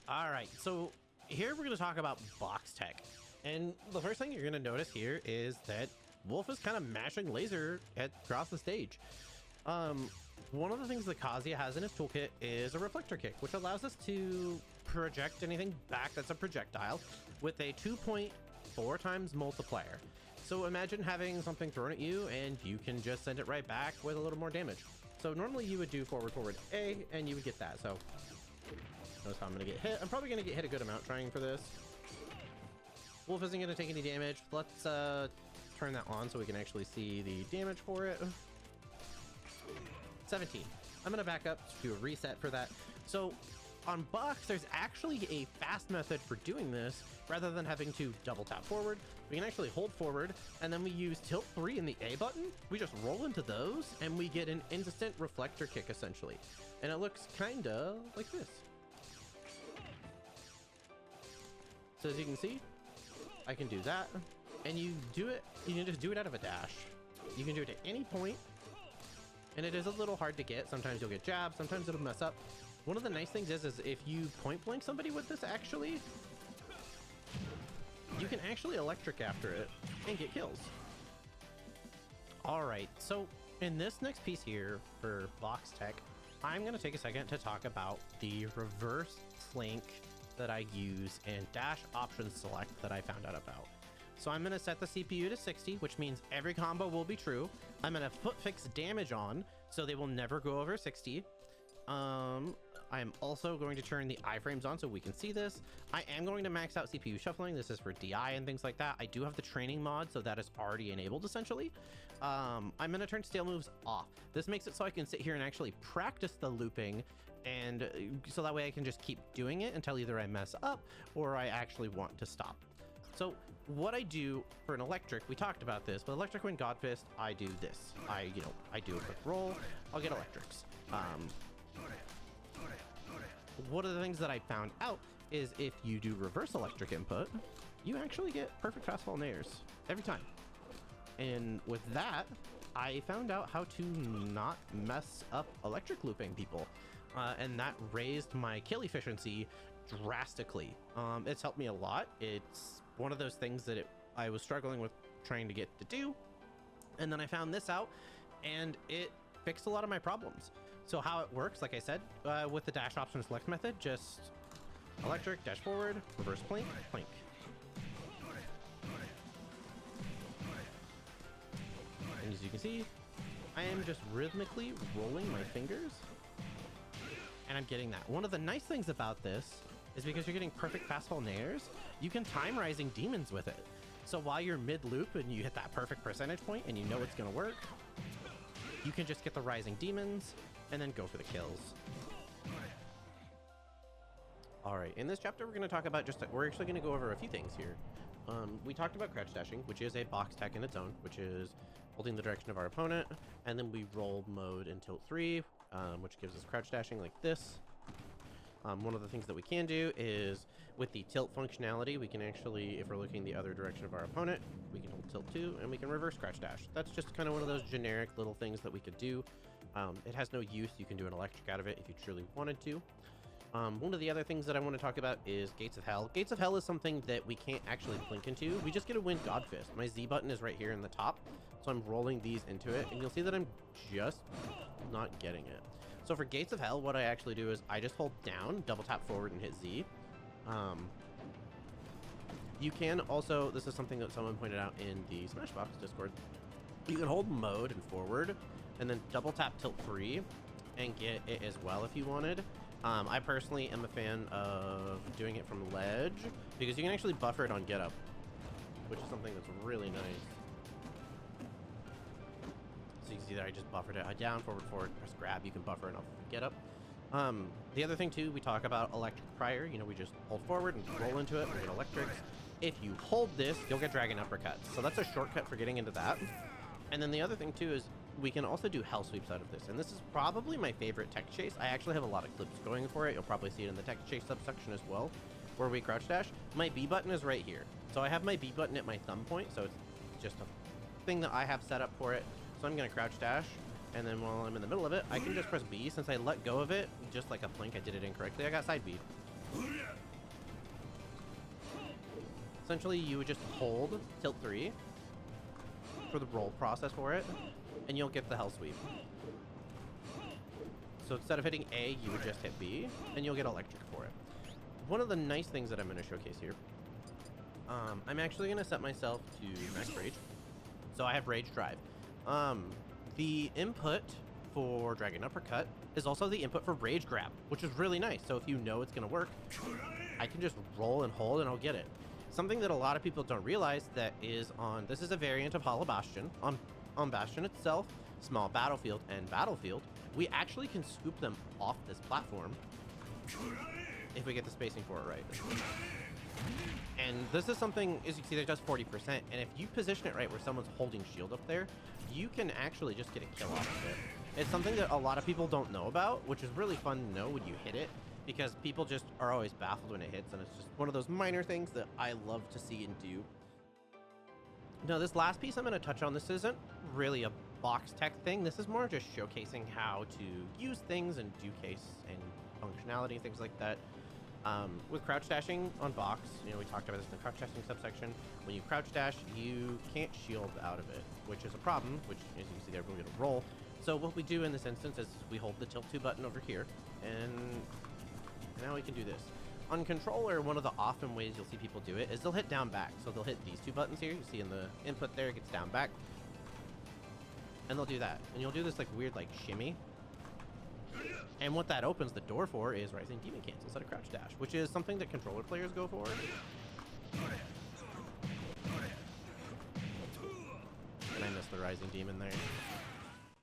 All right, so here we're going to talk about box tech. And the first thing you're going to notice here is that Wolf is kind of mashing laser across the stage. One of the things that Kazuya has in his toolkit is a reflector kick, which allows us to project anything back that's a projectile with a 2.4 times multiplier. So imagine having something thrown at you and you can just send it right back with a little more damage. So normally you would do forward, forward A, and you would get that. So notice how I'm going to get hit. I'm probably going to get hit a good amount trying for this. Wolf isn't going to take any damage. Let's turn that on so we can actually see the damage for it. 17. I'm going to back up to do a reset for that. So on box, there's actually a fast method for doing this rather than having to double tap forward. We can actually hold forward and then we use tilt 3 in the A button. We just roll into those and we get an instant reflector kick essentially. And it looks kind of like this. So as you can see, I can do that, and you can just do it out of a dash. You can do it at any point, and it is a little hard to get. Sometimes you'll get jabbed, sometimes it'll mess up. One of the nice things is if you point blank somebody with this, actually, you can actually electric after it and get kills. All right, so in this next piece here for box tech, I'm gonna take a second to talk about the reverse flank that I use and dash option select that I found out about. So I'm going to set the CPU to 60, which means every combo will be true. I'm going to put fixed damage on, so they will never go over 60. I'm also going to turn the iframes on so we can see this. I am going to max out CPU shuffling. This is for DI and things like that. I do have the training mod, so that is already enabled essentially. I'm going to turn stale moves off. This makes it so I can sit here and actually practice the looping, and so that way I can just keep doing it until either I mess up or I actually want to stop. So what I do for an electric, we talked about this, but electric when God Fist, I do this. I do a quick roll, I'll get electrics. One of the things that I found out is if you do reverse electric input, you actually get perfect fastfall nairs every time. And with that, I found out how to not mess up electric looping people. And that raised my kill efficiency drastically. It's helped me a lot. It's one of those things that I was struggling with trying to get to do. And then I found this out and it fixed a lot of my problems. So how it works, like I said, with the dash option select method, just electric, dash forward, reverse plank, plank. And as you can see, I am just rhythmically rolling my fingers and I'm getting that. One of the nice things about this is because you're getting perfect fastfall nairs, you can time rising demons with it. So while you're mid loop and you hit that perfect percentage point and you know it's gonna work, you can just get the rising demons and then go for the kills. All right, in this chapter, we're gonna talk about we're actually gonna go over a few things here. We talked about crouch dashing, which is a box tech in its own, which is holding the direction of our opponent, and then we roll mode in tilt 3, which gives us crouch dashing like this. One of the things that we can do is with the tilt functionality, we can actually, if we're looking the other direction of our opponent, we can hold tilt 2 and we can reverse crouch dash. That's just kind of one of those generic little things that we could do. It has no use. You can do an electric out of it if you truly wanted to. One of the other things that I want to talk about is Gates of Hell. Gates of Hell is something that we can't actually blink into. We just get a win God Fist. My Z button is right here in the top, so I'm rolling these into it, and you'll see that I'm just not getting it. So for Gates of Hell, what I actually do is I just hold down, double tap forward, and hit Z. You can also, this is something that someone pointed out in the Smashbox Discord, you can hold mode and forward, and then double tap tilt 3 and get it as well if you wanted. I personally am a fan of doing it from ledge because you can actually buffer it on get up, which is something that's really nice. So you can see that I just buffered it. Down, forward, forward, press grab, you can buffer it off get up. The other thing too, we talk about electric prior. You know, we just hold forward and roll into it, we get electrics. If you hold this, you'll get dragon uppercuts. So that's a shortcut for getting into that. And then the other thing too is we can also do hell sweeps out of this. And this is probably my favorite tech chase. I actually have a lot of clips going for it. You'll probably see it in the tech chase subsection as well, where we crouch dash. My B button is right here. So I have my B button at my thumb point. So it's just a thing that I have set up for it. So I'm gonna crouch dash. And then while I'm in the middle of it, I can just press B. Since I let go of it, just like a plank, I did it incorrectly. I got side B. Essentially, you would just hold tilt 3 for the roll process for it, and you'll get the hell sweep. So instead of hitting A, you would just hit B, and you'll get electric for it. One of the nice things that I'm going to showcase here, I'm actually going to set myself to max rage. So I have rage drive. The input for Dragon Uppercut is also the input for rage grab, which is really nice. So if you know it's going to work, I can just roll and hold and I'll get it. Something that a lot of people don't realize that is this is a variant of Hollow Bastion. On Bastion itself, Small Battlefield, and Battlefield, we actually can scoop them off this platform if we get the spacing for it right. And this is something, as you can see, that does 40%. And if you position it right where someone's holding shield up there, you can actually just get a kill off of it. It's something that a lot of people don't know about, which is really fun to know when you hit it, because people just are always baffled when it hits, and it's just one of those minor things that I love to see and do. Now, this last piece I'm going to touch on, this isn't really a box tech thing. This is more just showcasing how to use things and do case and functionality and things like that. With crouch dashing on box, you know, we talked about this in the crouch dashing subsection. When you crouch dash, you can't shield out of it, which is a problem, which, as you can see there, we're going to roll. So what we do in this instance is we hold the tilt 2 button over here, and now we can do this. On controller, one of the often ways you'll see people do it is they'll hit down back. So they'll hit these 2 buttons here. You see in the input there, it gets down back. And they'll do that. And you'll do this like weird like shimmy. And what that opens the door for is Rising Demon Cancel instead of Crouch Dash, which is something that controller players go for. And I missed the Rising Demon there.